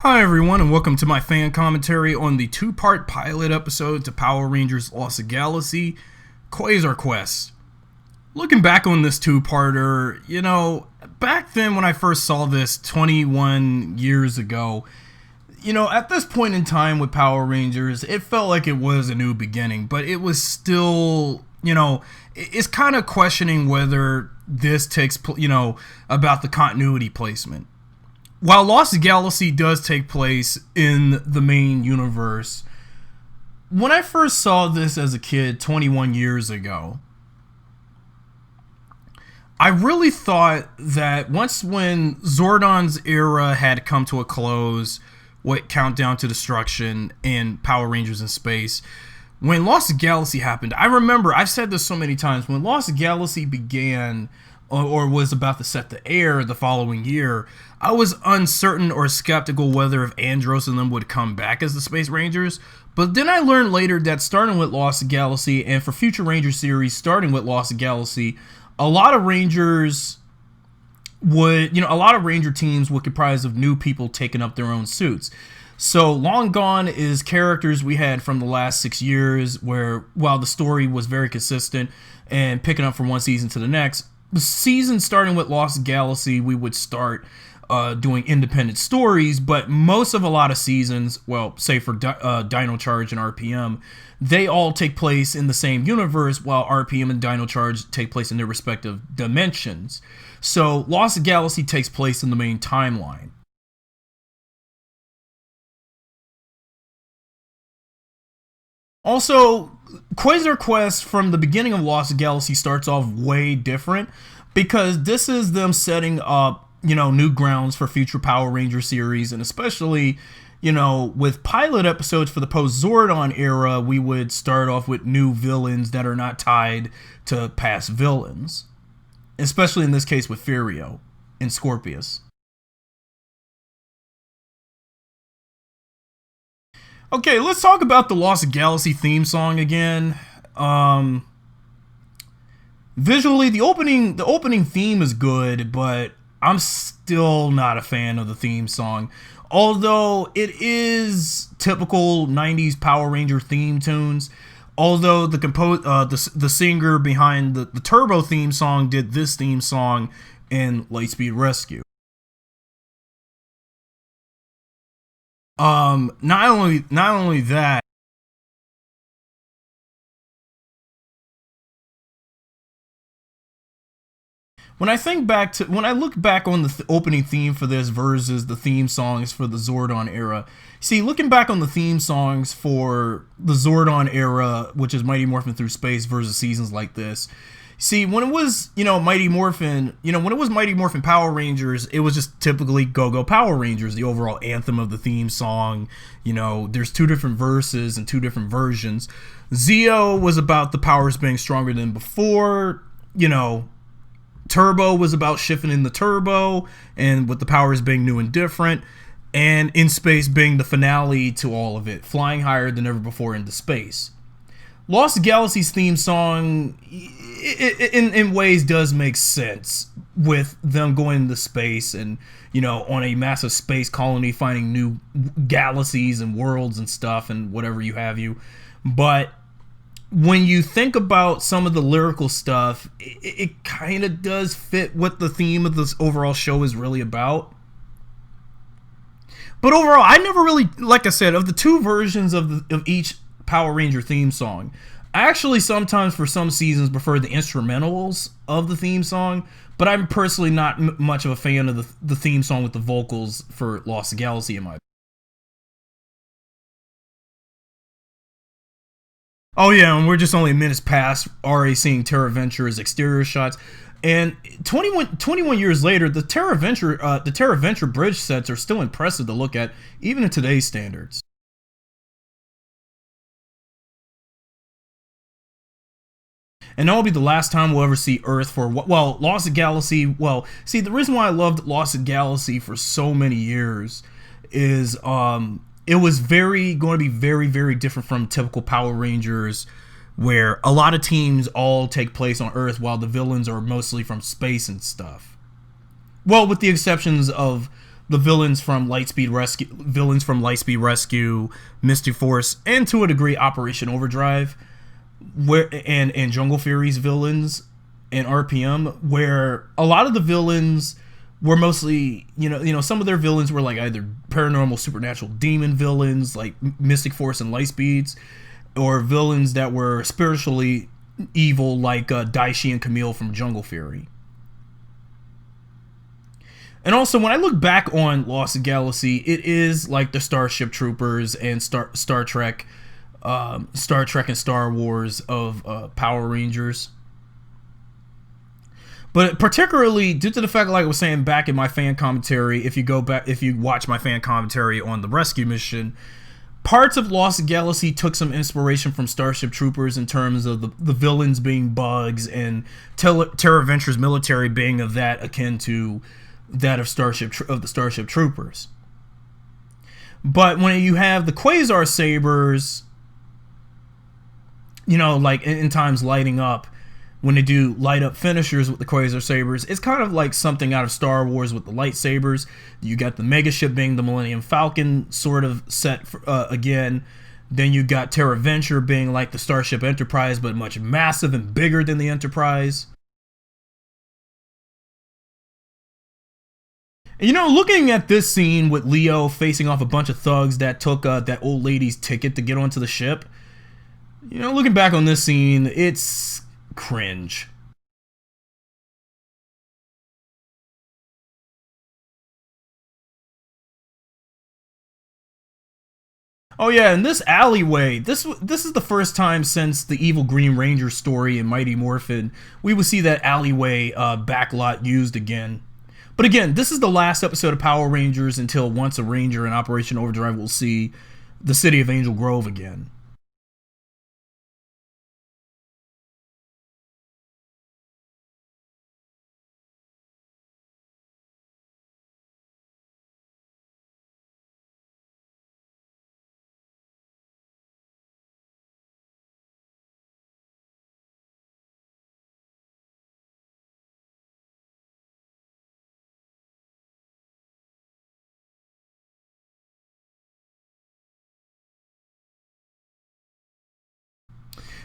Hi everyone, and welcome to my fan commentary on the two-part pilot episode to Power Rangers Lost Galaxy, Quasar Quest. Looking back on this two-parter, back then when I first saw this 21 years ago, at this point in time with Power Rangers, it felt like it was a new beginning, but it was still, it's kind of questioning whether this takes, about the continuity placement. While Lost Galaxy does take place in the main universe, when I first saw this as a kid 21 years ago, I really thought that when Zordon's era had come to a close, what Countdown to Destruction and Power Rangers in Space, when Lost Galaxy happened, I remember, I've said this so many times, when Lost Galaxy began or was about to set the air the following year, I was uncertain or skeptical whether if Andros and them would come back as the Space Rangers. But then I learned later that starting with Lost Galaxy and for future Ranger series starting with Lost Galaxy, a lot of Ranger teams would comprise of new people taking up their own suits. So long gone is characters we had from the last 6 years where while the story was very consistent and picking up from one season to the next, the season starting with Lost Galaxy, we would start doing independent stories, but most of a lot of seasons, well, say for Dino Charge and RPM, they all take place in the same universe, while RPM and Dino Charge take place in their respective dimensions. So Lost Galaxy takes place in the main timeline. Also, Quasar Quest from the beginning of Lost Galaxy starts off way different because this is them setting up, new grounds for future Power Ranger series, and especially, with pilot episodes for the Post-Zordon Era, we would start off with new villains that are not tied to past villains, especially in this case with Furio and Scorpius. Okay, let's talk about the Lost Galaxy theme song again. Visually, the opening theme is good, but I'm still not a fan of the theme song. Although it is typical 90s Power Ranger theme tunes. Although the singer behind the Turbo theme song did this theme song in Lightspeed Rescue. Not only that, when I look back on the opening theme for this versus the theme songs for the Zordon Era, see, looking back on the theme songs for the Zordon Era, which is Mighty Morphin Through Space versus seasons like this, see, when it was, Mighty Morphin, when it was Mighty Morphin Power Rangers, it was just typically Go-Go Power Rangers, the overall anthem of the theme song. There's two different verses and two different versions. Zeo was about the powers being stronger than before, Turbo was about shifting in the turbo and with the powers being new and different, and In Space being the finale to all of it, flying higher than ever before into space. Lost Galaxy's theme song, in ways, does make sense with them going into space and, on a massive space colony, finding new galaxies and worlds and stuff and whatever you. But when you think about some of the lyrical stuff, it kind of does fit what the theme of this overall show is really about. But overall, I never really, like I said, of the two versions of each Power Ranger theme song, I actually sometimes for some seasons prefer the instrumentals of the theme song, but I'm personally not much of a fan of the theme song with the vocals for Lost Galaxy in my opinion. Oh yeah, and we're just only minutes past already seeing Terra Venture's exterior shots. And 21 years later, the Terra Venture bridge sets are still impressive to look at, even in today's standards. And that'll be the last time we'll ever see Earth for, Lost Galaxy. Well, see, the reason why I loved Lost Galaxy for so many years is it was going to be very, very different from typical Power Rangers, where a lot of teams all take place on Earth while the villains are mostly from space and stuff. Well, with the exceptions of the villains from Lightspeed Rescue, Mystic Force, and to a degree Operation Overdrive, and Jungle Fury's villains in RPM, where a lot of the villains were mostly, some of their villains were like either paranormal, supernatural demon villains like Mystic Force and Lightspeeds, or villains that were spiritually evil like Daishi and Camille from Jungle Fury. And also, when I look back on Lost Galaxy, it is like the Starship Troopers and Star Trek and Star Wars of Power Rangers. But particularly due to the fact, like I was saying back in my fan commentary, if you watch my fan commentary on the rescue mission, parts of Lost Galaxy took some inspiration from Starship Troopers in terms of the villains being bugs and Terra Venture's military being of that akin to that of the Starship Troopers. But when you have the Quasar sabers, like in times lighting up, when they do light up finishers with the Quasar sabers, it's kind of like something out of Star Wars with the lightsabers. You got the megaship being the Millennium Falcon sort of set again. Then you got Terra Venture being like the Starship Enterprise, but much massive and bigger than the Enterprise. And, looking at this scene with Leo facing off a bunch of thugs that took that old lady's ticket to get onto the ship, looking back on this scene, it's cringe. Oh yeah, and this alleyway, this is the first time since the evil Green Ranger story in Mighty Morphin we would see that alleyway backlot used again. But again, this is the last episode of Power Rangers until Once a Ranger in Operation Overdrive will see the city of Angel Grove again.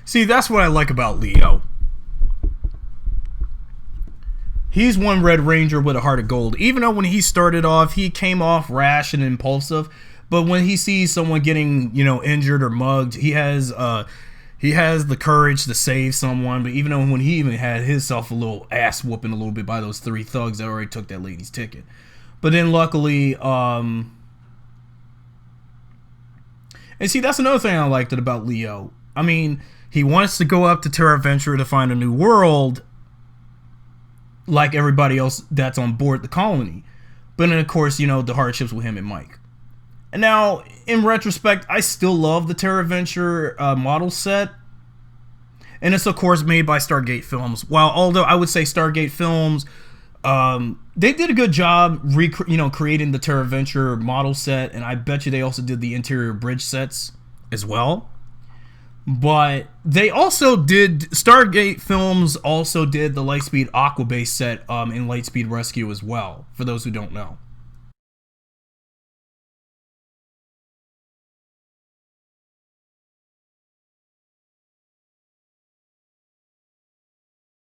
See, that's what I like about Leo. He's one Red Ranger with a heart of gold. Even though when he started off, he came off rash and impulsive, but when he sees someone getting, injured or mugged, he has the courage to save someone. But even though when he even had himself a little ass whooping a little bit by those 3 thugs that already took that lady's ticket. But then luckily, and see, that's another thing I liked about Leo. I mean, he wants to go up to Terra Venture to find a new world, like everybody else that's on board the colony. But then, of course, the hardships with him and Mike. And now, in retrospect, I still love the Terra Venture model set. And it's, of course, made by Stargate Films. Although I would say Stargate Films, they did a good job creating the Terra Venture model set. And I bet you they also did the interior bridge sets as well. But they also Stargate Films also did the Lightspeed Aquabase set in Lightspeed Rescue as well, for those who don't know.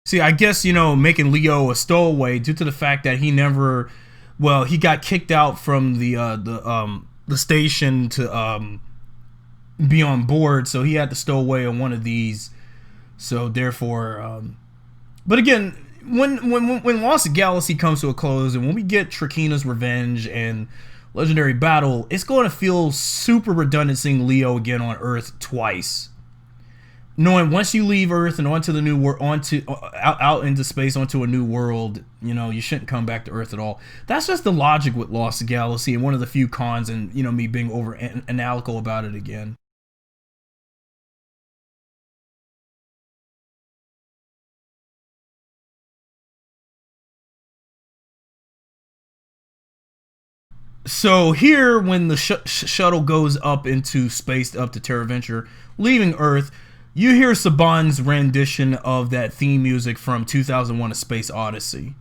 See, I guess, making Leo a stowaway due to the fact that he got kicked out from the station to be on board, so he had to stow away on one of these. So therefore, but again, when Lost Galaxy comes to a close, and when we get Trakeena's Revenge and Legendary Battle, it's going to feel super redundant seeing Leo again on Earth twice. Knowing once you leave Earth and onto the new out into space onto a new world, you shouldn't come back to Earth at all. That's just the logic with Lost Galaxy, and one of the few cons, and me being over analytical about it again. So here, when the shuttle goes up into space, up to Terra Venture, leaving Earth, you hear Saban's rendition of that theme music from 2001: A Space Odyssey.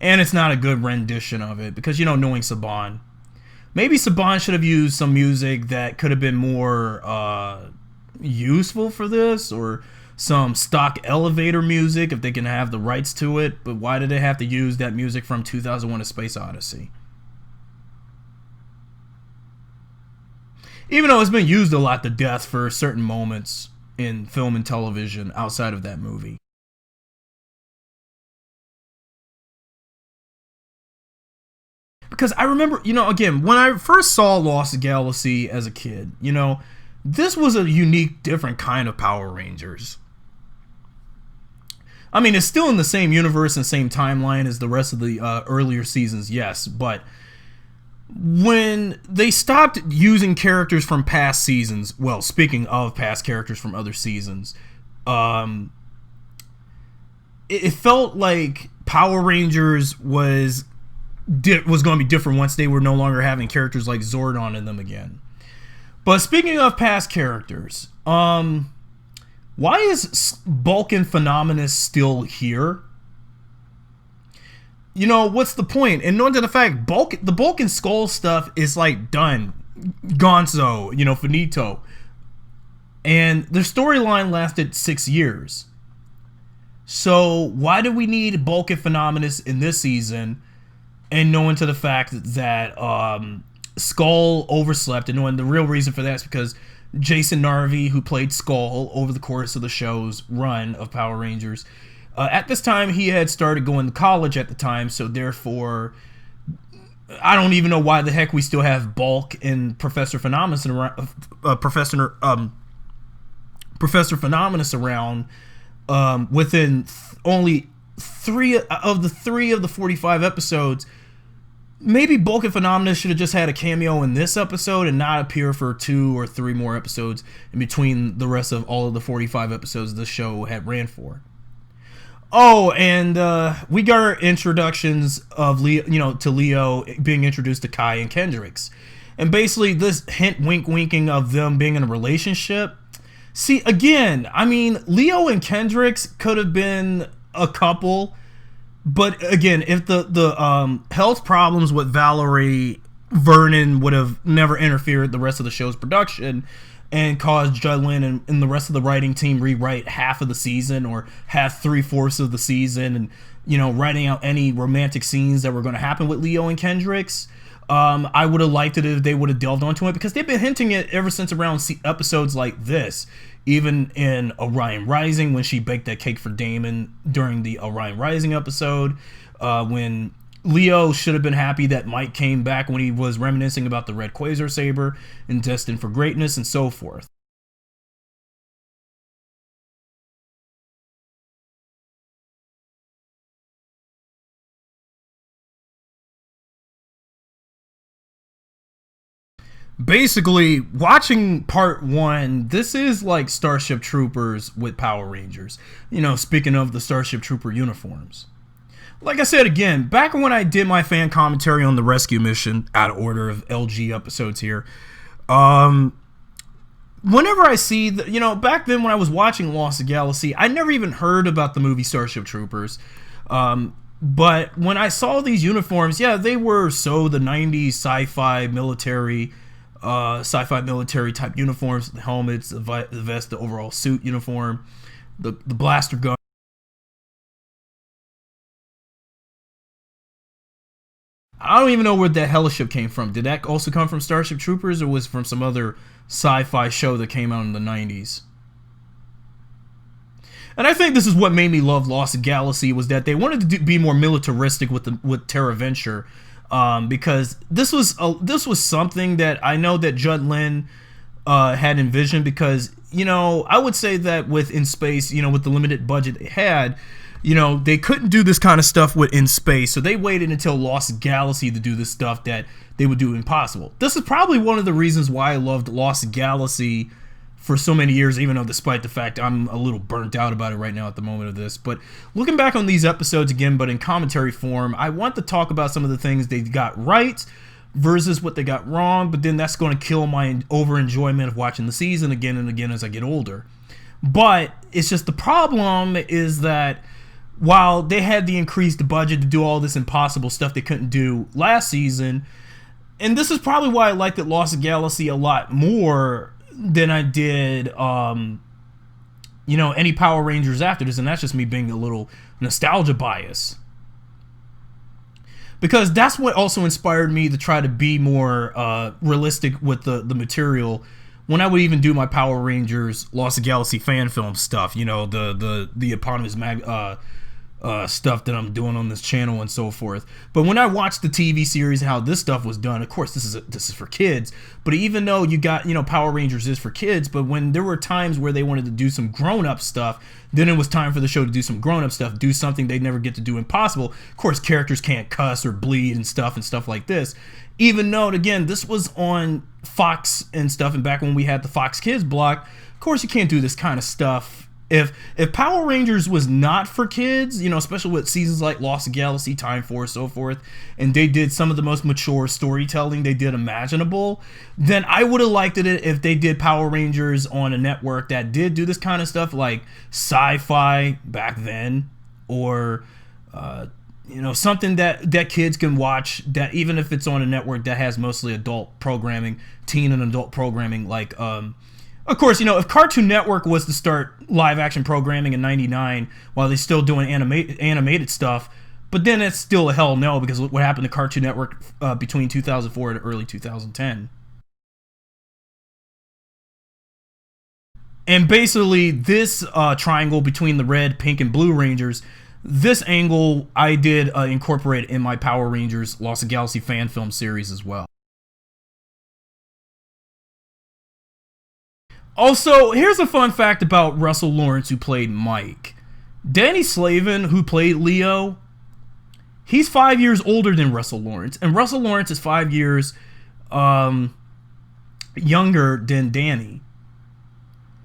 And it's not a good rendition of it because, knowing Saban. Maybe Saban should have used some music that could have been more useful for this, or some stock elevator music if they can have the rights to it. But why did they have to use that music from 2001: A Space Odyssey? Even though it's been used a lot to death for certain moments in film and television outside of that movie. Because I remember, again, when I first saw Lost Galaxy as a kid, this was a unique, different kind of Power Rangers. I mean, it's still in the same universe and same timeline as the rest of the earlier seasons, yes, but when they stopped using characters from past seasons, well, speaking of past characters from other seasons, it felt like Power Rangers was going to be different once they were no longer having characters like Zordon in them again. But speaking of past characters, why is Bulk and Phenomenus still here? What's the point? And knowing to the fact, the Bulk and Skull stuff is like done. Gonzo, finito. And their storyline lasted 6 years. So why do we need Bulk and Phenomenus in this season? And knowing to the fact that Skull overslept, and knowing the real reason for that is because Jason Narvi, who played Skull over the course of the show's run of Power Rangers, at this time he had started going to college at the time, so therefore I don't even know why the heck we still have Bulk and Professor Phenomenus around, Professor Phenomenus around within only three of the 45 episodes. Maybe Bulk and Phenomenus should have just had a cameo in this episode and not appear for 2 or 3 more episodes in between the rest of all of the 45 episodes the show had ran for. Oh, and we got our introductions of Leo, to Leo being introduced to Kai and Kendricks, and basically this hint, winking of them being in a relationship. See, again, I mean, Leo and Kendricks could have been a couple. But again, if the health problems with Valerie Vernon would have never interfered the rest of the show's production and caused Judd Lynn and the rest of the writing team rewrite half of the season or half 3/4 of the season, and writing out any romantic scenes that were going to happen with Leo and Kendricks, I would have liked it if they would have delved onto it, because they've been hinting it ever since around episodes like this. Even in Orion Rising, when she baked that cake for Damon during the Orion Rising episode, when Leo should have been happy that Mike came back when he was reminiscing about the red Quasar saber and destined for greatness and so forth. Basically, watching part 1, this is like Starship Troopers with Power Rangers. Speaking of the Starship Trooper uniforms. Like I said again, back when I did my fan commentary on the rescue mission, out of order of LG episodes here, whenever I see, back then when I was watching Lost Galaxy, I never even heard about the movie Starship Troopers. But when I saw these uniforms, yeah, they were the 90s sci-fi military type uniforms, the helmets, the vest, the overall suit uniform, the blaster gun. I don't even know where that helliship came from. Did that also come from Starship Troopers, or was it from some other sci-fi show that came out in the 90s? And I think this is what made me love Lost Galaxy, was that they wanted to be more militaristic with Terra Venture. Because this was something that I know that Judd Lynn had envisioned, because I would say that with In Space, with the limited budget they had, they couldn't do this kind of stuff with In Space, so they waited until Lost Galaxy to do this stuff that they would do impossible. This is probably one of the reasons why I loved Lost Galaxy for so many years, even though despite the fact I'm a little burnt out about it right now at the moment of this. But looking back on these episodes again, but in commentary form, I want to talk about some of the things they got right versus what they got wrong, but then that's going to kill my over-enjoyment of watching the season again and again as I get older. But it's just the problem is that while they had the increased budget to do all this impossible stuff they couldn't do last season. And this is probably why I liked it Lost Galaxy a lot more than I did, any Power Rangers after this. And that's just me being a little nostalgia bias. Because that's what also inspired me to try to be more realistic with the material when I would even do my Power Rangers Lost Galaxy fan film stuff. The eponymous stuff that I'm doing on this channel and so forth. But when I watched the TV series, how this stuff was done, of course this is for kids. But even though you got, Power Rangers is for kids, but when there were times where they wanted to do some grown-up stuff, then it was time for the show to do some grown-up stuff, do something they never get to do in Possible. Of course, characters can't cuss or bleed and stuff like this. Even though, again, this was on Fox and stuff, and back when we had the Fox Kids block, of course you can't do this kind of stuff. If Power Rangers was not for kids, especially with seasons like Lost Galaxy, Time Force, so forth, and they did some of the most mature storytelling they did imaginable, then I would have liked it if they did Power Rangers on a network that did do this kind of stuff, like Sci-Fi back then, or something that kids can watch, that even if it's on a network that has mostly adult programming, teen and adult programming, like of course, if Cartoon Network was to start live-action programming in '99 while they're still doing animated stuff, but then it's still a hell no, because what happened to Cartoon Network between 2004 and early 2010. And basically, this triangle between the red, pink, and blue Rangers, this angle I did incorporate in my Power Rangers Lost Galaxy fan film series as well. Also, here's a fun fact about Russell Lawrence, who played Mike. Danny Slavin, who played Leo, he's 5 years older than Russell Lawrence, and Russell Lawrence is 5 years younger than Danny.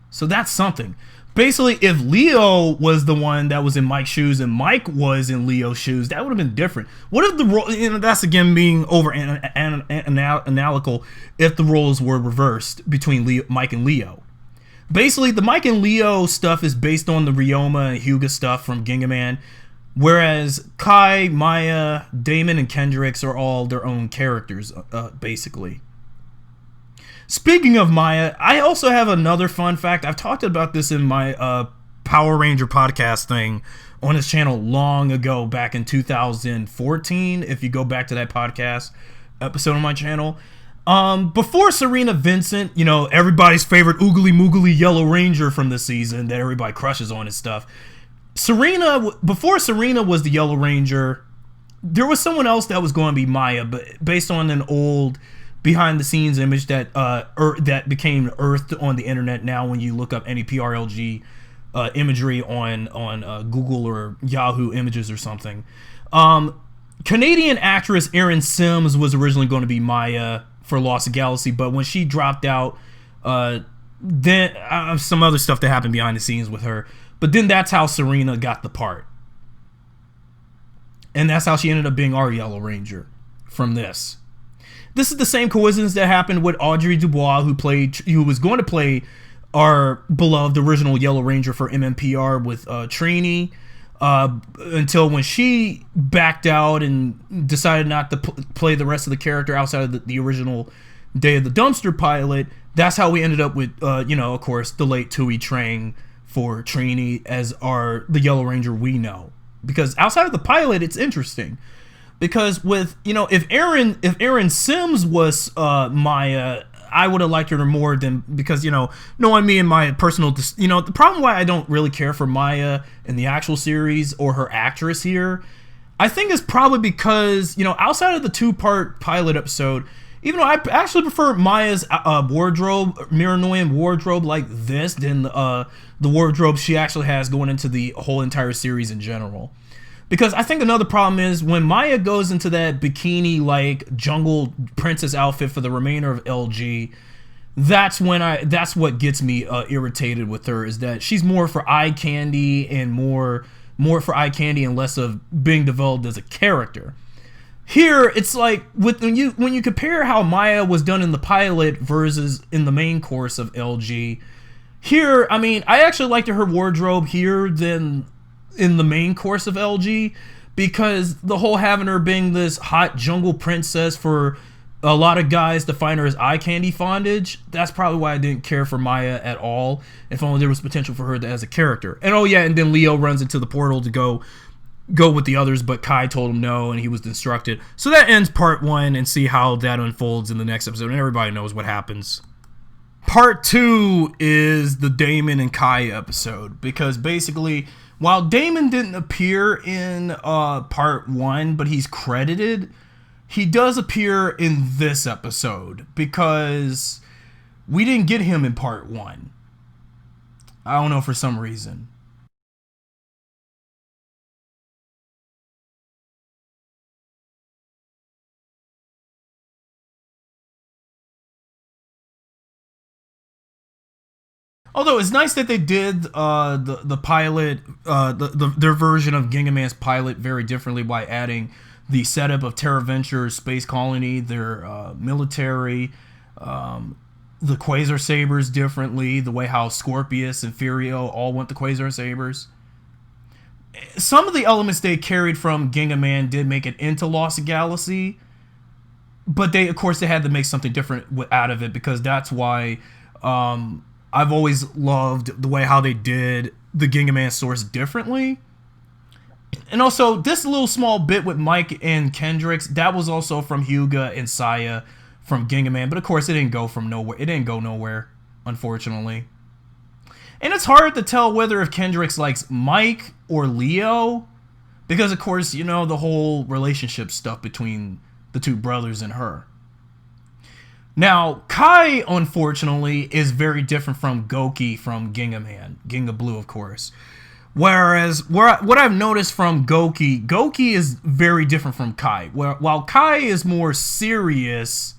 So that's something. Basically, if Leo was the one that was in Mike's shoes and Mike was in Leo's shoes, that would have been different. What if the role, that's again being over analytical, if the roles were reversed between Mike and Leo. Basically, the Mike and Leo stuff is based on the Ryoma and Hyuga stuff from Gingaman, whereas Kai, Maya, Damon, and Kendricks are all their own characters, basically. Speaking of Maya, I also have another fun fact. I've talked about this in my Power Ranger podcast thing on this channel long ago, back in 2014, if you go back to that podcast episode on my channel. Before Serena Vincent, everybody's favorite oogly moogly Yellow Ranger from this season that everybody crushes on and stuff. Before Serena was the Yellow Ranger, there was someone else that was going to be Maya, but based on an old behind-the-scenes image that that became earthed on the internet. Now, when you look up any PRLG imagery on Google or Yahoo Images or something, Canadian actress Erin Sims was originally going to be Maya for Lost Galaxy, but when she dropped out, then some other stuff that happened behind the scenes with her. But then that's how Serena got the part, and that's how she ended up being our Yellow Ranger from this. This is the same coincidence that happened with Audrey Dubois, who was going to play our beloved original Yellow Ranger for MMPR with Trini, until when she backed out and decided not to play the rest of the character outside of the original Day of the Dumpster pilot. That's how we ended up with, of course, the late Tui Trang for Trini as the Yellow Ranger we know. Because outside of the pilot, it's interesting. Because with, if Erin Sims was Maya, I would have liked her more than, because, knowing me and my personal, the problem why I don't really care for Maya in the actual series or her actress here, I think is probably because, outside of the 2-part pilot episode, even though I actually prefer Maya's wardrobe, Miranoyan wardrobe like this than the wardrobe she actually has going into the whole entire series in general. Because I think another problem is when Maya goes into that bikini-like jungle princess outfit for the remainder of LG, that's what gets me irritated with her, is that she's more for eye candy and more for eye candy and less of being developed as a character. Here, it's like when you compare how Maya was done in the pilot versus in the main course of LG. Here, I mean, I actually liked her wardrobe here than in the main course of LG, because the whole having her being this hot jungle princess for a lot of guys to find her as eye candy fondage, that's probably why I didn't care for Maya at all, if only there was potential for her as a character. And oh yeah, and then Leo runs into the portal to go with the others, but Kai told him no and he was instructed. So that ends part 1, and see how that unfolds in the next episode, and everybody knows what happens. Part 2 is the Damon and Kai episode, because basically, while Damon didn't appear in part 1, but he's credited, he does appear in this episode, because we didn't get him in part 1. I don't know, for some reason. Although it's nice that they did the pilot, their version of Ginga Man's pilot very differently by adding the setup of Terra Venture's space colony, their military, the Quasar Sabers differently, the way how Scorpius and Furio all went the Quasar Sabers. Some of the elements they carried from Ginga Man did make it into Lost Galaxy, but they, of course, they had to make something different out of it, because that's why I've always loved the way how they did the Ginga Man source differently. And also, this little small bit with Mike and Kendricks, that was also from Hyuga and Saya from Ginga Man, but of course it didn't go from nowhere. It didn't go nowhere, unfortunately. And it's hard to tell whether if Kendricks likes Mike or Leo, because of course, you know, the whole relationship stuff between the two brothers and her. Now, Kai, unfortunately, is very different from Goki from Ginga Man. Ginga Blue, of course. Whereas, what I've noticed from Goki is very different from Kai. While Kai is more serious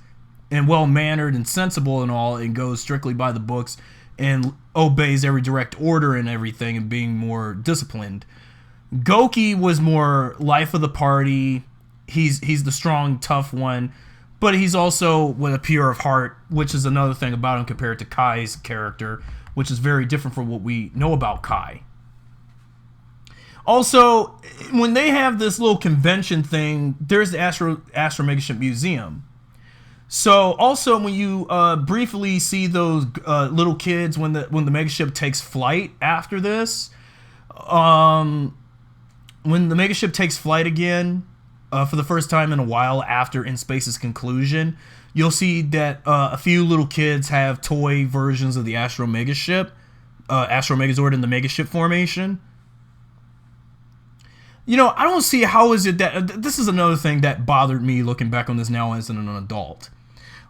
and well-mannered and sensible and all, and goes strictly by the books and obeys every direct order and everything and being more disciplined, Goki was more life of the party. He's the strong, tough one, but he's also with a pure of heart, which is another thing about him compared to Kai's character, which is very different from what we know about Kai. Also, when they have this little convention thing, there's the Astro Megaship Museum. So, also, when you briefly see those little kids when the Megaship takes flight after this, when the Megaship takes flight again, for the first time in a while after In Space's conclusion, you'll see that a few little kids have toy versions of the Astro Megaship, Astro Megazord in the Megaship formation. You know, I don't see how is it that... This is another thing that bothered me looking back on this now as an adult.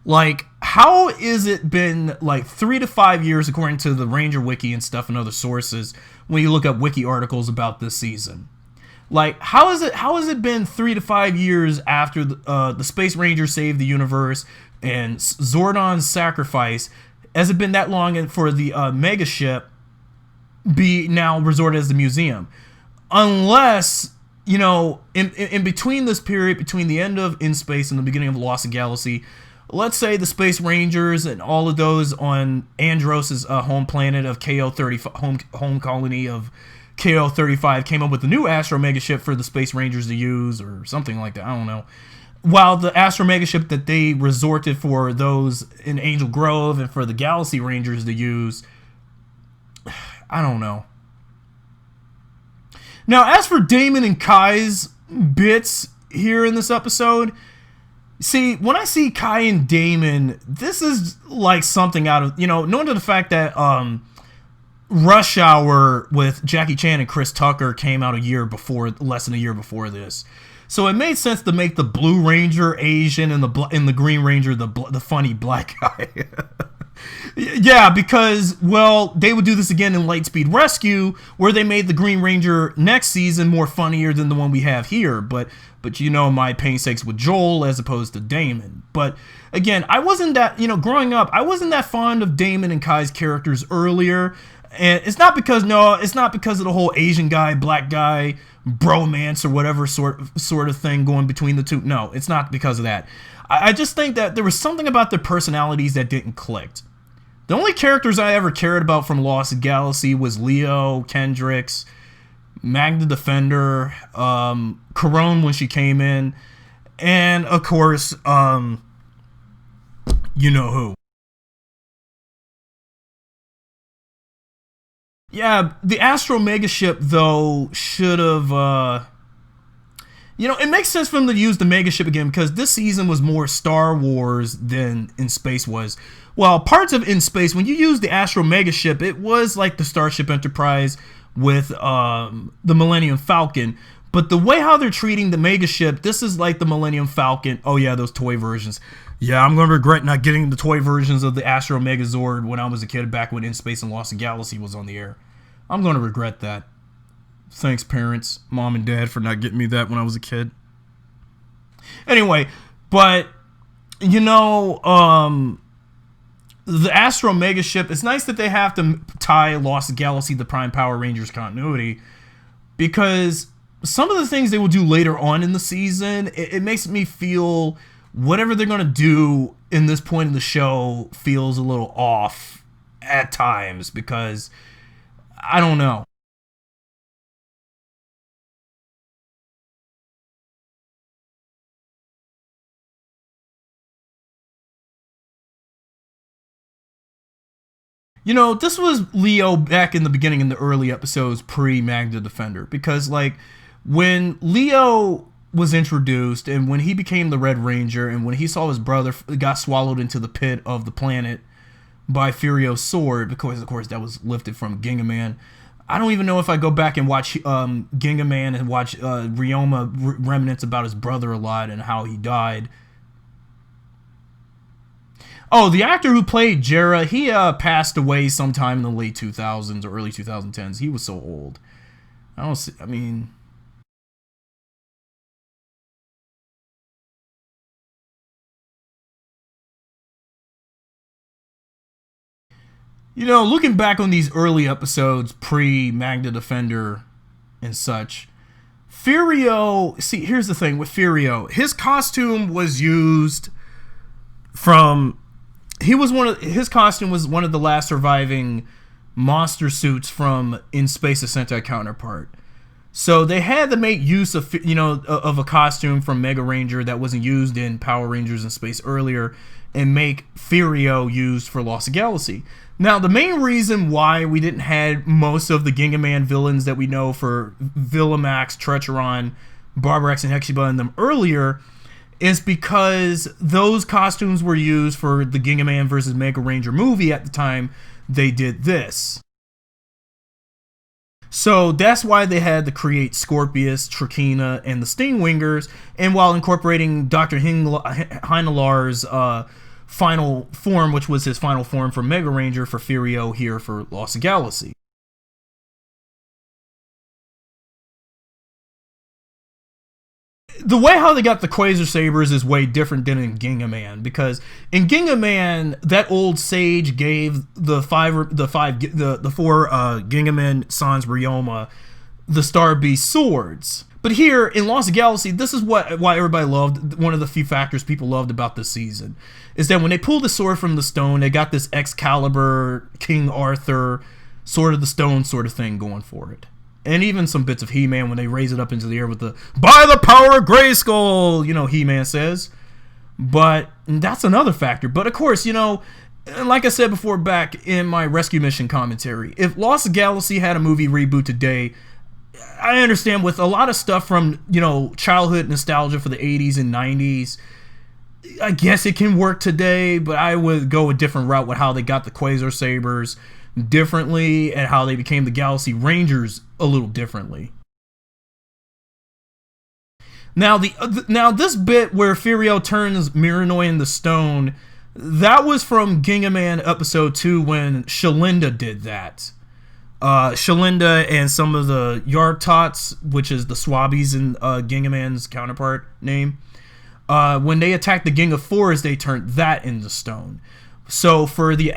Like, how is it been, like, 3 to 5 years, according to the Ranger Wiki and stuff and other sources, when you look up wiki articles about this season? Like, how has it been 3 to 5 years after the Space Ranger saved the universe and Zordon's sacrifice? Has it been that long for the Megaship be now resorted as the museum? Unless, you know, in between this period, between the end of In Space and the beginning of Lost Galaxy, let's say the Space Rangers and all of those on Andros' home planet of KO-35, home colony of KO-35 came up with the new Astro Megaship for the Space Rangers to use, or something like that, I don't know. While the Astro Megaship that they resorted for those in Angel Grove and for the Galaxy Rangers to use, I don't know. Now, as for Damon and Kai's bits here in this episode, see, when I see Kai and Damon, this is like something out of, you know, knowing the fact that Rush Hour with Jackie Chan and Chris Tucker came out less than a year before this. So it made sense to make the Blue Ranger Asian and the Green Ranger the funny black guy. Yeah, because, well, they would do this again in Lightspeed Rescue, where they made the Green Ranger next season more funnier than the one we have here. But you know my painstakes with Joel as opposed to Damon. But again, I wasn't that, you know, growing up, I wasn't that fond of Damon and Kai's characters earlier. And it's not because of the whole Asian guy, black guy, bromance or whatever sort of thing going between the two. No, it's not because of that. I just think that there was something about their personalities that didn't click. The only characters I ever cared about from Lost Galaxy was Leo, Kendricks, Magna Defender, Corone when she came in, and of course, you know who. Yeah, the Astro Megaship though should have. It makes sense for them to use the Megaship again because this season was more Star Wars than In Space was. Well, parts of In Space, when you use the Astro Megaship, it was like the Starship Enterprise with the Millennium Falcon. But the way how they're treating the Megaship, this is like the Millennium Falcon. Oh yeah, those toy versions. Yeah, I'm going to regret not getting the toy versions of the Astro Megazord when I was a kid back when In Space and Lost Galaxy was on the air. I'm going to regret that. Thanks, parents, mom and dad, for not getting me that when I was a kid. Anyway, but, the Astro Megaship, it's nice that they have to tie Lost Galaxy to Prime Power Rangers continuity, because some of the things they will do later on in the season, it makes me feel whatever they're going to do in this point in the show feels a little off at times, because I don't know. This was Leo back in the beginning in the early episodes pre-Magna Defender. Because, when Leo was introduced and when he became the Red Ranger and when he saw his brother got swallowed into the pit of the planet by Furio's sword, because, of course, that was lifted from Gingaman. I don't even know if I go back and watch Gingaman and watch Ryoma remnants about his brother a lot and how he died. Oh, the actor who played Jera, he passed away sometime in the late 2000s or early 2010s. He was so old. Looking back on these early episodes, pre-Magna Defender and such, Furio, see, here's the thing with Furio. His costume was used from... his costume was one of the last surviving monster suits from In Space, a Sentai counterpart. So they had to make use of a costume from Mega Ranger that wasn't used in Power Rangers in Space earlier, and make Furio used for Lost Galaxy. Now, the main reason why we didn't have most of the Gingaman villains that we know for Villamax, Trecheron, Barbarex, and Hexiba and them earlier is because those costumes were used for the Gingaman vs. Mega Ranger movie at the time they did this. So that's why they had to create Scorpius, Trakina, and the Stingwingers, and while incorporating Dr. Heinelar's final form, which was his final form for Mega Ranger for Furio here for Lost Galaxy. The way how they got the Quasar Sabers is way different than in Gingaman, because in Gingaman, that old sage gave the four Gingaman Sans Ryoma the Star Beast swords. But here in Lost Galaxy, this is why everybody loved, one of the few factors people loved about this season, is that when they pulled the sword from the stone, they got this Excalibur, King Arthur, Sword of the Stone sort of thing going for it. And even some bits of He-Man when they raise it up into the air with the, by the power of Grayskull, He-Man says. But that's another factor. But of course, like I said before back in my Rescue Mission commentary, if Lost Galaxy had a movie reboot today, I understand with a lot of stuff from, childhood nostalgia for the 80s and 90s, I guess it can work today, but I would go a different route with how they got the Quasar Sabers differently and how they became the Galaxy Rangers a little differently. Now this bit where Furio turns Miranoi into stone, that was from Gingaman episode 2 when Shalinda did that. Shalinda and some of the Yartots, which is the Swabbies in Gingaman's counterpart name, when they attacked the Ginga Forest, they turned that into stone. So for the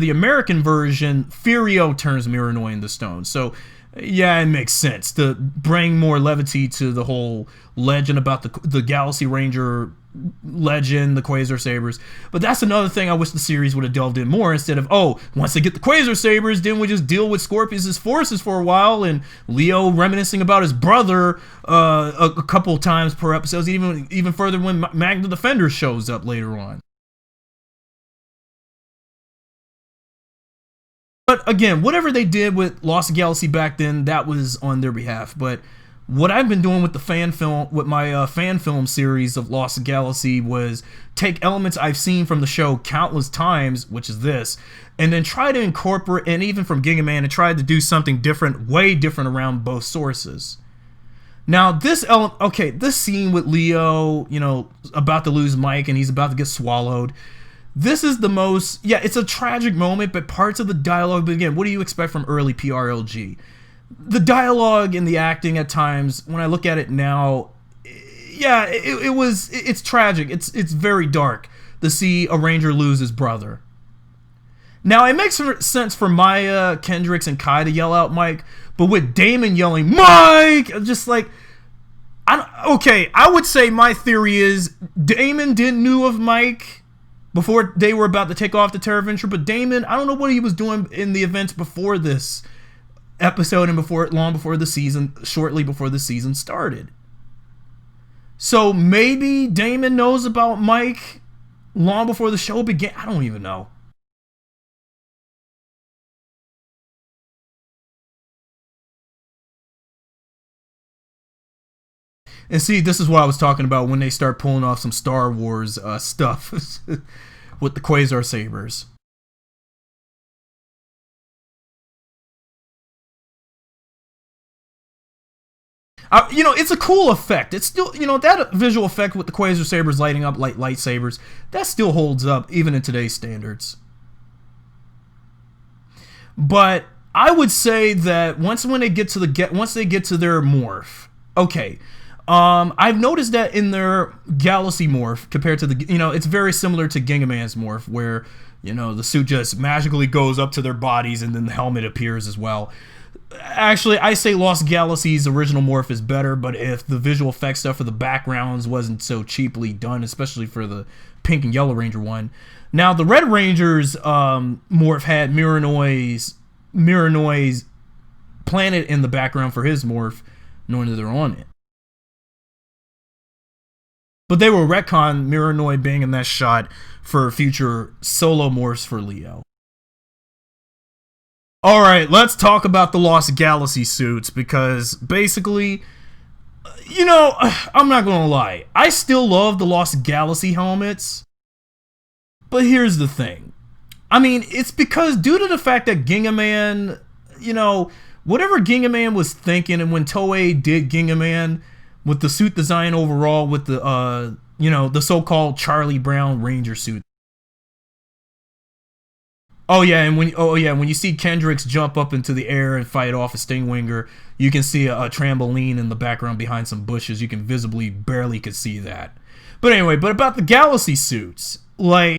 American version, Furio turns Miranoi into stone. So Yeah, it makes sense to bring more levity to the whole legend about the Galaxy Ranger legend, the Quasar Sabers. But that's another thing I wish the series would have delved in more, instead of, oh, once they get the Quasar Sabers, then we just deal with Scorpius' forces for a while, and Leo reminiscing about his brother a couple times per episode, even further when Magna Defender shows up later on. But again, whatever they did with Lost Galaxy back then, that was on their behalf. But what I've been doing with the fan film, with my fan film series of Lost Galaxy, was take elements I've seen from the show countless times, which is this, and then try to incorporate, and even from Giga Man, and try to do something different, way different around both sources. Now, this scene with Leo, about to lose Mike and he's about to get swallowed. This is the most, it's a tragic moment, but parts of the dialogue, but again, what do you expect from early PRLG? The dialogue and the acting at times, when I look at it now, it's tragic. It's very dark to see a Ranger lose his brother. Now, it makes sense for Maya, Kendricks, and Kai to yell out Mike, but with Damon yelling, Mike! Just like, I would say my theory is Damon didn't knew of Mike before they were about to take off the Terra Venture, but Damon, I don't know what he was doing in the events before this episode and long before the season, shortly before the season started. So maybe Damon knows about Mike long before the show began. I don't even know. And see, this is what I was talking about when they start pulling off some Star Wars stuff with the Quasar Sabers. It's a cool effect. It's still, that visual effect with the Quasar Sabers lighting up like lightsabers, that still holds up even in today's standards. But I would say that once they get to their morph, okay. I've noticed that in their Galaxy morph compared to it's very similar to Giga Man's morph, where the suit just magically goes up to their bodies and then the helmet appears as well. Actually, I say Lost Galaxy's original morph is better, but if the visual effects stuff for the backgrounds wasn't so cheaply done, especially for the Pink and Yellow Ranger one. Now, the Red Ranger's morph had Miranoi's planet in the background for his morph, knowing that they're on it. But they will retcon Miranoi being in that shot for future solo morphs for Leo. Alright, let's talk about the Lost Galaxy suits, because basically, I'm not gonna lie. I still love the Lost Galaxy helmets. But here's the thing. I mean, it's because due to the fact that Giga Man, whatever Giga Man was thinking, and when Toei did Giga Man, with the suit design overall, with the the so-called Charlie Brown Ranger suit. When you see Kendricks jump up into the air and fight off a Stingwinger, you can see a trampoline in the background behind some bushes. You can barely could see that. But anyway, about the Galaxy suits, like,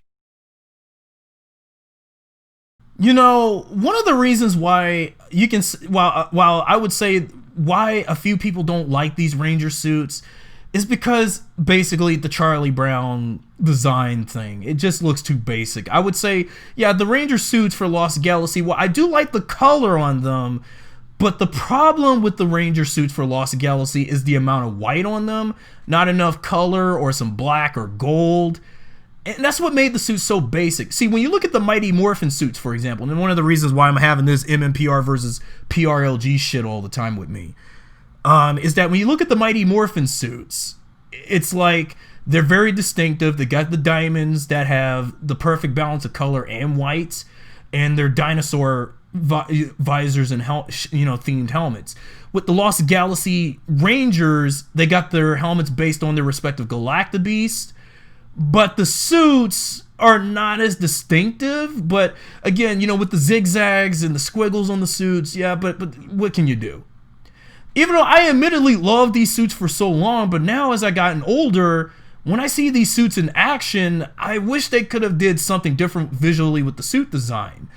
one of the reasons why you can, while I would say why a few people don't like these Ranger suits is because basically the Charlie Brown design thing, it just looks too basic. I would say, the Ranger suits for Lost Galaxy, I do like the color on them, but the problem with the Ranger suits for Lost Galaxy is the amount of white on them, not enough color or some black or gold. And that's what made the suit so basic. See, when you look at the Mighty Morphin suits, for example, and one of the reasons why I'm having this MMPR versus PRLG shit all the time with me, is that when you look at the Mighty Morphin suits, it's like they're very distinctive. They got the diamonds that have the perfect balance of color and white, and they're dinosaur visors and themed helmets. With the Lost Galaxy Rangers, they got their helmets based on their respective Galactabeast. But the suits are not as distinctive. But again, with the zigzags and the squiggles on the suits, but what can you do? Even though I admittedly loved these suits for so long, but now as I gotten older, when I see these suits in action, I wish they could have did something different visually with the suit design.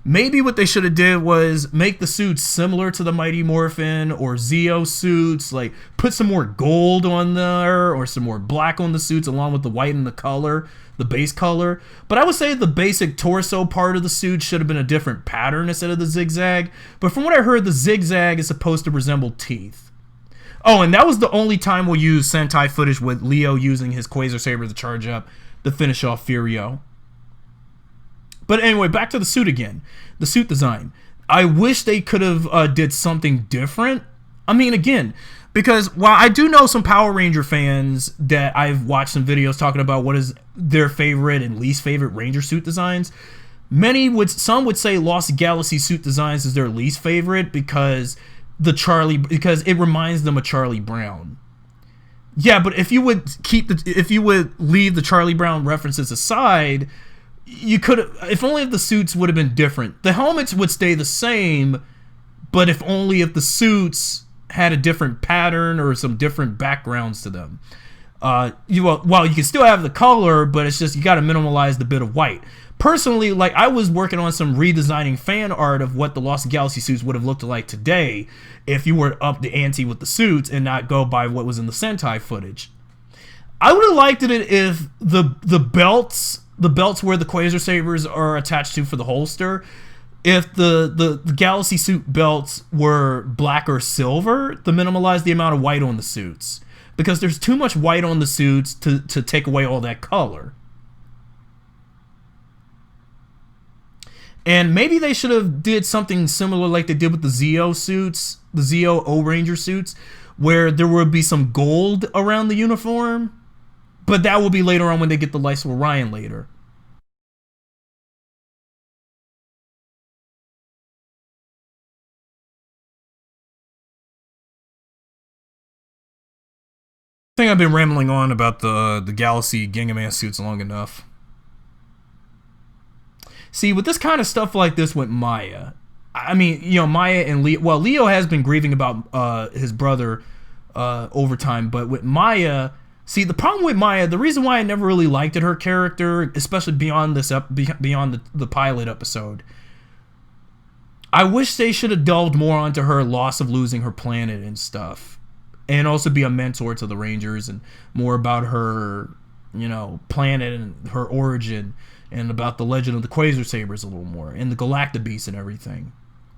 Maybe what they should have did was make the suits similar to the Mighty Morphin or Zeo suits, like put some more gold on there or some more black on the suits along with the white and the color, the base color. But I would say the basic torso part of the suit should have been a different pattern instead of the zigzag. But from what I heard, the zigzag is supposed to resemble teeth. Oh, and that was the only time we'll use Sentai footage with Leo using his Quasar Saber to charge up to finish off Furio. But anyway, back to the suit again. The suit design. I wish they could have did something different. I mean, again, because while I do know some Power Ranger fans that I've watched some videos talking about what is their favorite and least favorite Ranger suit designs, some would say Lost Galaxy suit designs is their least favorite because it reminds them of Charlie Brown. Yeah, but if you would leave the Charlie Brown references aside, you could, if only if the suits would have been different. The helmets would stay the same, but if the suits had a different pattern or some different backgrounds to them. You can still have the color, but it's just you got to minimalize the bit of white. Personally, like I was working on some redesigning fan art of what the Lost Galaxy suits would have looked like today if you were up the ante with the suits and not go by what was in the Sentai footage. I would have liked it if the belts where the Quasar Sabers are attached to for the holster, if the Galaxy suit belts were black or silver to minimize the amount of white on the suits. Because there's too much white on the suits to take away all that color. And maybe they should have did something similar like they did with the Zeo suits, the Zeo O-Ranger suits, where there would be some gold around the uniform. But that will be later on when they get the Lights of Orion later. I think I've been rambling on about the Galaxy Gangaman suits long enough. See, with this kind of stuff like this with Maya, I mean, Maya and Leo, well, Leo has been grieving about his brother over time, but with Maya, see, the problem with Maya, the reason why I never really liked her character, especially beyond the pilot episode, I wish they should have delved more onto her loss of losing her planet and stuff. And also be a mentor to the Rangers and more about her, planet and her origin and about the legend of the Quasar Sabers a little more and the Galactabeast and everything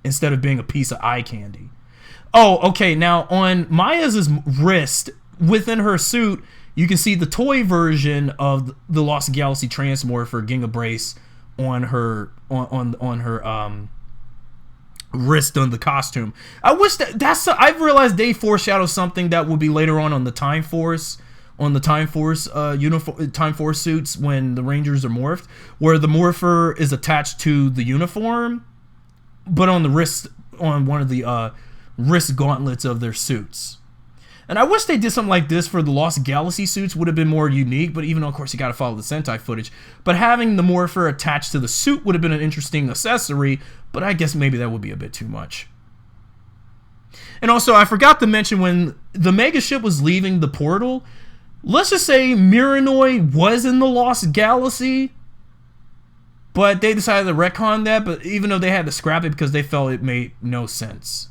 instead of being a piece of eye candy. Oh, okay. Now on Maya's wrist within her suit, you can see the toy version of the Lost Galaxy Transmorpher Ginga Brace on her wrist on the costume. I wish I've realized they foreshadowed something that will be later on the Time Force, Time Force suits when the Rangers are morphed, where the morpher is attached to the uniform, but on the wrist, on one of the wrist gauntlets of their suits. And I wish they did something like this for the Lost Galaxy suits, would have been more unique, but even though, of course, you got to follow the Sentai footage. But having the morpher attached to the suit would have been an interesting accessory, but I guess maybe that would be a bit too much. And also, I forgot to mention when the Mega Ship was leaving the portal, let's just say Miranoi was in the Lost Galaxy, but they decided to retcon that, but even though they had to scrap it because they felt it made no sense.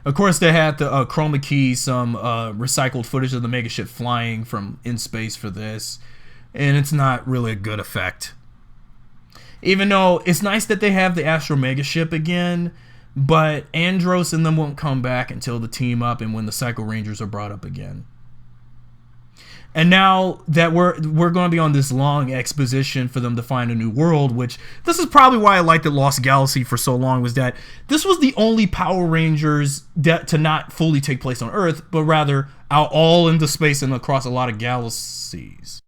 Of course, they had to chroma key some recycled footage of the Mega Ship flying from in space for this, and it's not really a good effect. Even though it's nice that they have the Astro Mega Ship again, but Andros and them won't come back until the team up and when the Psycho Rangers are brought up again. And now that we're going to be on this long exposition for them to find a new world, which this is probably why I liked the Lost Galaxy for so long, was that this was the only Power Rangers to not fully take place on Earth, but rather out all into space and across a lot of galaxies.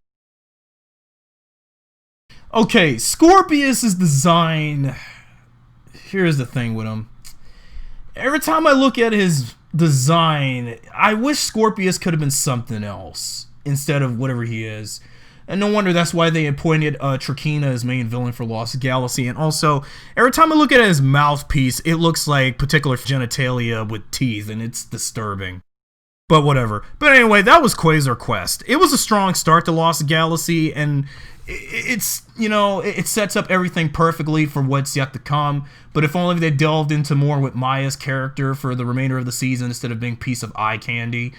Okay, Scorpius's design. Here's the thing with him. Every time I look at his design, I wish Scorpius could have been something else instead of whatever he is. And no wonder that's why they appointed Trakina as main villain for Lost Galaxy. And also, every time I look at his mouthpiece, it looks like particular genitalia with teeth, and it's disturbing. But whatever. But anyway, that was Quasar Quest. It was a strong start to Lost Galaxy, and it's, it sets up everything perfectly for what's yet to come. But if only they delved into more with Maya's character for the remainder of the season instead of being a piece of eye candy.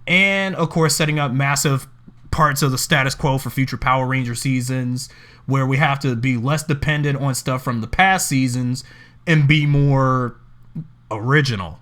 And, of course, setting up massive parts of the status quo for future Power Ranger seasons, where we have to be less dependent on stuff from the past seasons and be more original.